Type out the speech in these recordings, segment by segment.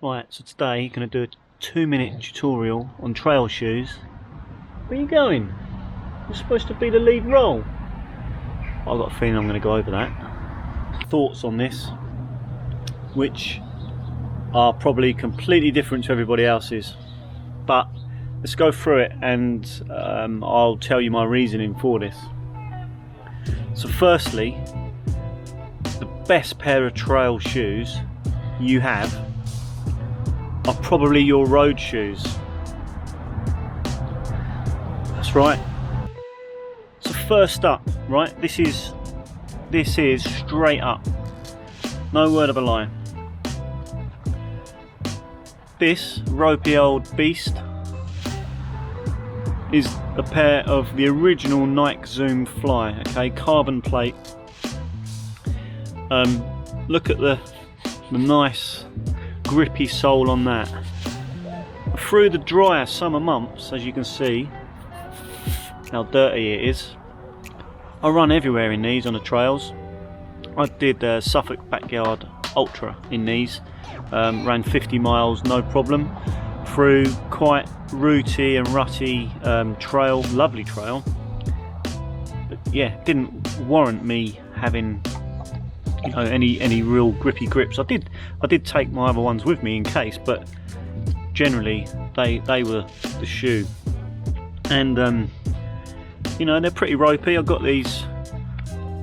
Right, so today I'm going to do a 2-minute tutorial on trail shoes. Where are you going? You're supposed to be the lead role. I've got a feeling I'm going to go over that. Thoughts on this, which are probably completely different to everybody else's, but let's go through it and I'll tell you my reasoning for this. So firstly, the best pair of trail shoes you have are probably your road shoes. That's right. So first up, right, this is straight up, no word of a lie. This ropey old beast is a pair of the original Nike Zoom Fly, okay, carbon plate. Look at the nice grippy sole on that. Through the drier summer months, as you can see how dirty it is, I run everywhere in these on the trails. I did Suffolk Backyard Ultra in these, ran 50 miles no problem through quite rooty and rutty trail, lovely trail, but yeah, didn't warrant me having, you know, any real grippy grips. I did take my other ones with me in case, but generally they were the shoe. And you know, they're pretty ropey. I got these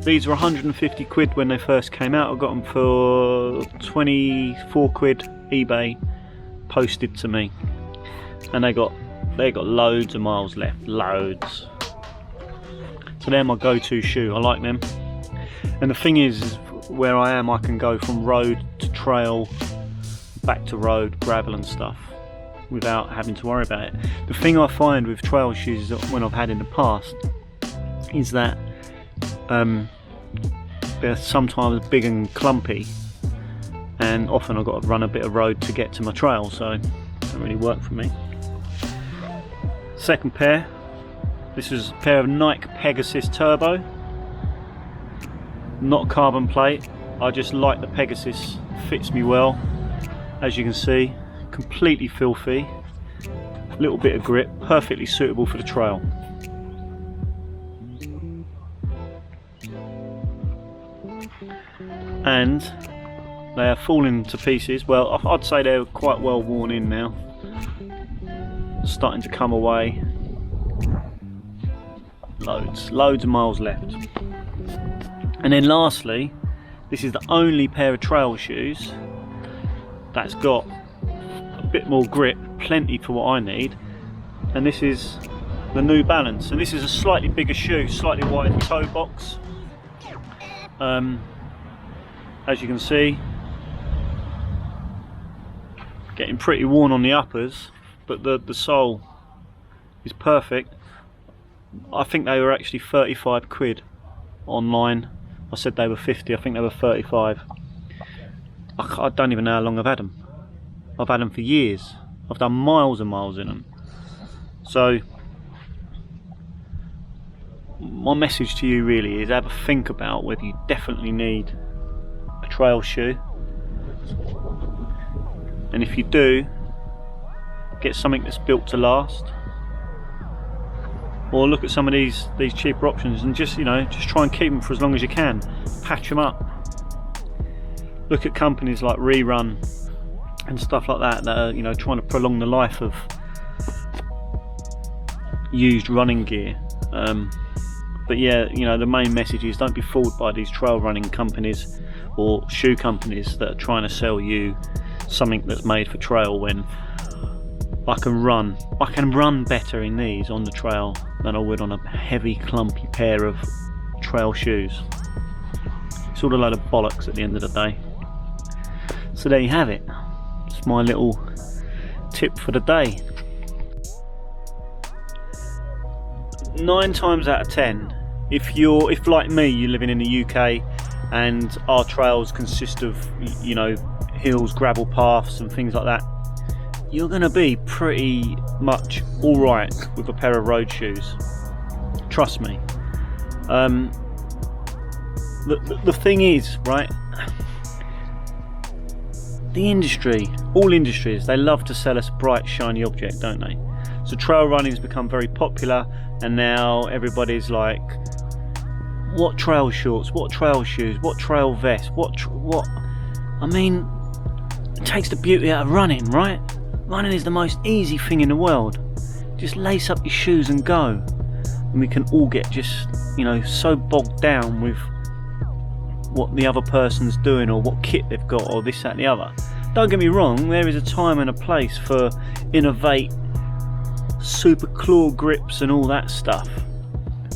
were 150 quid when they first came out. I got them for 24 quid eBay posted to me, and they got loads of miles left, loads. So they're my go-to shoe. I like them. And the thing is, where I am, I can go from road to trail, back to road, gravel and stuff, without having to worry about it. The thing I find with trail shoes that when I've had in the past is that they're sometimes big and clumpy, and often I've got to run a bit of road to get to my trail, so it doesn't really work for me. Second pair, this is a pair of Nike Pegasus Turbo. Not carbon plate, I just like the Pegasus, fits me well. As you can see, completely filthy, little bit of grip, perfectly suitable for the trail. And they are falling to pieces. Well, I'd say they're quite well worn in now, starting to come away. Loads of miles left. And then lastly, this is the only pair of trail shoes that's got a bit more grip, plenty for what I need, and this is the New Balance. And this is a slightly bigger shoe, slightly wider toe box. As you can see, getting pretty worn on the uppers, but the sole is perfect. I think they were actually 35 quid online. I said they were 50, I think they were 35. I don't even know how long I've had them. I've had them for years. I've done miles and miles in them. So my message to you really is, have a think about whether you definitely need a trail shoe, and if you do, get something that's built to last, or look at some of these cheaper options and just try and keep them for as long as you can. Patch them up. Look at companies like ReRun and stuff like that are trying to prolong the life of used running gear. But yeah, the main message is, don't be fooled by these trail running companies or shoe companies that are trying to sell you something that's made for trail, when I can run better in these on the trail than I would on a heavy clumpy pair of trail shoes. It's all a load of bollocks at the end of the day. So there you have it. It's my little tip for the day. 9 times out of 10, if like me, you're living in the UK and our trails consist of hills, gravel paths and things like that, you're going to be pretty much alright with a pair of road shoes. Trust me. The thing is, right, the industry, all industries, they love to sell us a bright shiny object, don't they? So trail running has become very popular, and now everybody's like, what trail shorts, what trail shoes, what trail vest, what I mean, it takes the beauty out of running, right? Running is the most easy thing in the world. Just lace up your shoes and go. And we can all get just, you know, so bogged down with what the other person's doing or what kit they've got or this, that and the other. Don't get me wrong, there is a time and a place for innovate, super claw grips and all that stuff.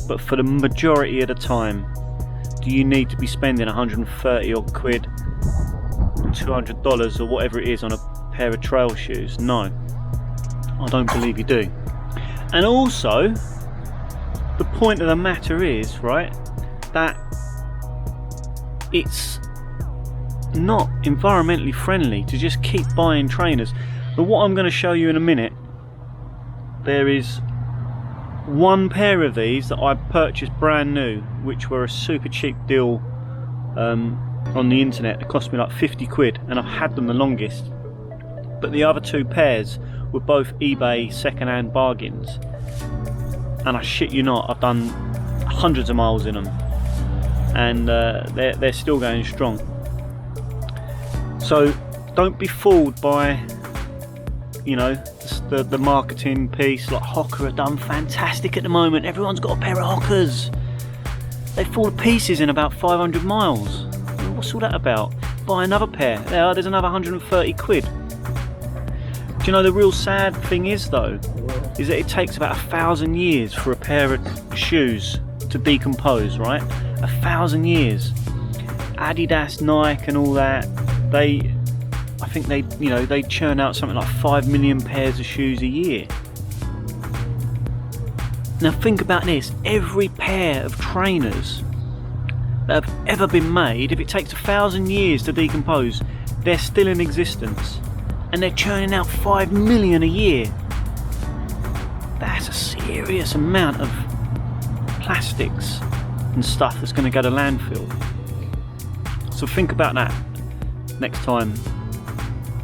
But for the majority of the time, do you need to be spending 130 odd quid, $200 or whatever it is on a pair of trail shoes? No, I don't believe you do. And also, the point of the matter is, right, that it's not environmentally friendly to just keep buying trainers. But what I'm going to show you in a minute, there is one pair of these that I purchased brand new, which were a super cheap deal on the internet. It cost me like 50 quid, and I've had them the longest. But the other two pairs were both eBay second-hand bargains, and I shit you not, I've done hundreds of miles in them, and they're still going strong. So don't be fooled by, you know, the marketing piece. Like Hoka are done fantastic at the moment. Everyone's got a pair of Hokas. They fall to pieces in about 500 miles. What's all that about? Buy another pair. There's another 130 quid. Do you know the real sad thing is though, is that it takes about 1,000 years for a pair of shoes to decompose, right? 1,000 years. Adidas, Nike and all that, I think they churn out something like 5 million pairs of shoes a year. Now think about this, every pair of trainers that have ever been made, if it takes 1,000 years to decompose, they're still in existence, and they're churning out 5 million a year. That's a serious amount of plastics and stuff that's going to go to landfill. So think about that next time,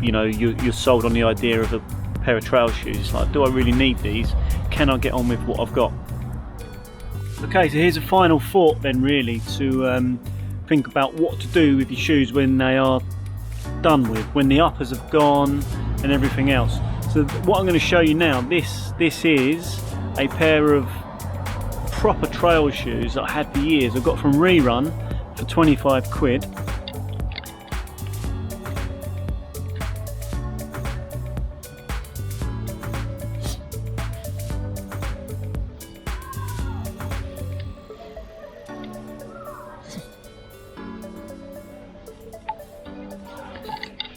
you know, you're sold on the idea of a pair of trail shoes. Like, do I really need these? Can I get on with what I've got? Okay, so here's a final thought then, really, to think about what to do with your shoes when they are done with, when the uppers have gone and everything else. So what I'm going to show you now, this is a pair of proper trail shoes that I had for years. I got from ReRun for 25 quid.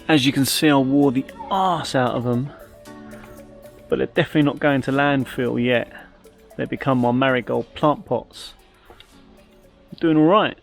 As you can see, I wore the arse out of them, but they're definitely not going to landfill yet. They've become my marigold plant pots. Doing alright.